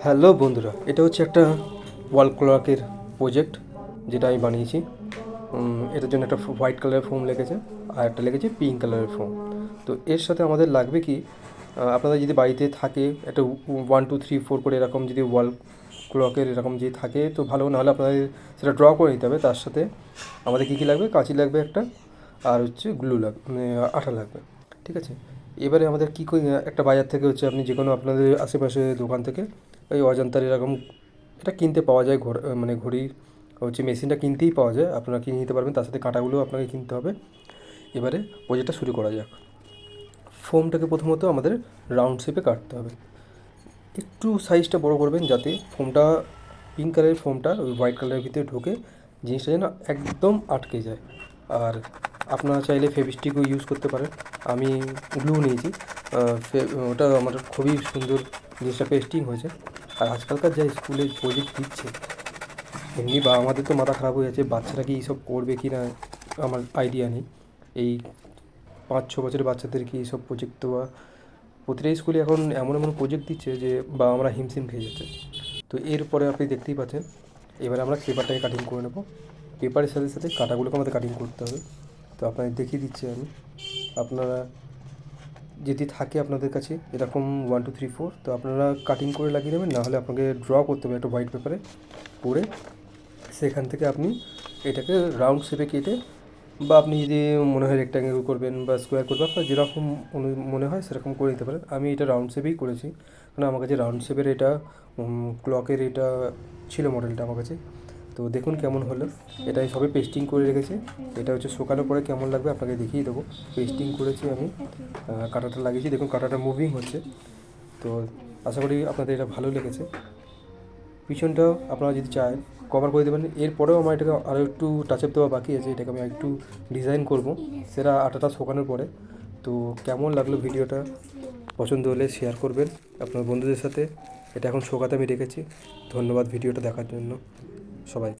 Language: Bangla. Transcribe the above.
হ্যালো বন্ধুরা, এটা হচ্ছে একটা ওয়াল ক্লকের প্রজেক্ট যেটা আমি বানিয়েছি। এটার জন্য একটা হোয়াইট কালারের ফোম লেগেছে আর একটা লেগেছে পিঙ্ক কালারের ফোম। তো এর সাথে আমাদের লাগবে কি, আপনাদের যদি বাড়িতে থাকে একটা 1 2 3 4 করে এরকম যদি ওয়াল ক্লকের এরকম যদি থাকে তো ভালো, নাহলে আপনাদের সেটা ড্র করে নিতে হবে। তার সাথে আমাদের কী কী লাগবে, কাঁচি লাগবে একটা, আর হচ্ছে গ্লু লাগবে, আঠা লাগবে। ঠিক আছে, এবারে আমাদের কী করে একটা বাজার থেকে হচ্ছে আপনি যে কোনো আপনাদের আশেপাশে দোকান থেকে ওই অজন্তার এরকম এটা কিনতে পাওয়া যায়, ঘড়ি হচ্ছে মেশিনটা কিনতেই পাওয়া যায়, আপনারা কিনে নিতে পারবেন। তার সাথে কাঁটাগুলো আপনাকে কিনতে হবে। এবারে প্রজেক্টটা শুরু করা যাক। ফোমটাকে প্রথমত আমাদের রাউন্ড শেপে কাটতে হবে। একটু সাইজটা বড় করবেন যাতে ফোমটা, পিঙ্ক কালারের ফোমটা ওই হোয়াইট কালারের ভিতরে ঢোকে, জিনিসটা যেন একদম আটকে যায়। আর আপনারা চাইলে ফেভিস্টিকও ইউজ করতে পারেন, আমি গ্লু নিয়েছি। ওটা আমার খুবই সুন্দর জিনিসটা পেস্টিং হয়েছে। আর আজকালকার যা স্কুলে প্রজেক্ট দিচ্ছে, এমনি বা আমাদের তো মাথা খারাপ হয়ে যাচ্ছে, বাচ্চারা কি এইসব করবে কি না আমার আইডিয়া নেই। এই 5 6 বছরের বাচ্চাদেরকে এইসব প্রজেক্ট দেওয়া, প্রতিটা স্কুলে এখন এমন এমন প্রজেক্ট দিচ্ছে যে বা আমরা হিমশিম খেয়ে যাচ্ছে। তো এরপরে আপনি দেখতেই পাচ্ছেন, এবারে আমরা পেপারটাকে কাটিং করে নেব। পেপারের সাথে সাথে কাঁটাগুলোকে আমাদের কাটিং করতে হবে। তো আপনাদের দেখিয়ে দিচ্ছি আমি। আপনারা যদি থাকে আপনাদের কাছে এরকম 1 2 3 4, তো আপনারা কাটিং করে লাগিয়ে নেবেন, নাহলে আপনাকে ড্র করতে হবে একটা হোয়াইট পেপারে করে। সেখান থেকে আপনি এটাকে রাউন্ড শেপে কেটে, বা আপনি যদি মনে হয় রেক্ট্যাঙ্গেল করবেন বা স্কোয়ার করবেন, আপনার যেরকম মনে হয় সেরকম করে নিতে পারেন। আমি এটা রাউন্ড শেপেই করেছি, কারণ আমার কাছে রাউন্ড শেপের এটা ক্লকের এটা ছিল মডেলটা আমার কাছে। তো দেখুন কেমন হলো। এটা আমি সবে পেস্টিং করে রেখেছি। এটা হচ্ছে শুকানোর পরে কেমন লাগবে আপনাকে দেখিয়ে দেবো। পেস্টিং করেছি আমি, কাঁটাটা লাগিয়েছি, দেখুন কাঁটাটা মুভিং হচ্ছে। তো আশা করি আপনাদের এটা ভালো লেগেছে। পিছনটাও আপনারা যদি চান কভার করে দেবেন। এরপরেও আমার এটাকে আরও একটু টাচ আপ দেওয়া বাকি আছে, এটাকে আমি একটু ডিজাইন করব, সেটা আটাটা শোকানোর পরে। তো কেমন লাগলো ভিডিওটা, পছন্দ হলে শেয়ার করবেন আপনার বন্ধুদের সাথে। এটা এখন শোকাতে আমি রেখেছি। ধন্যবাদ ভিডিওটা দেখার জন্য সবাই।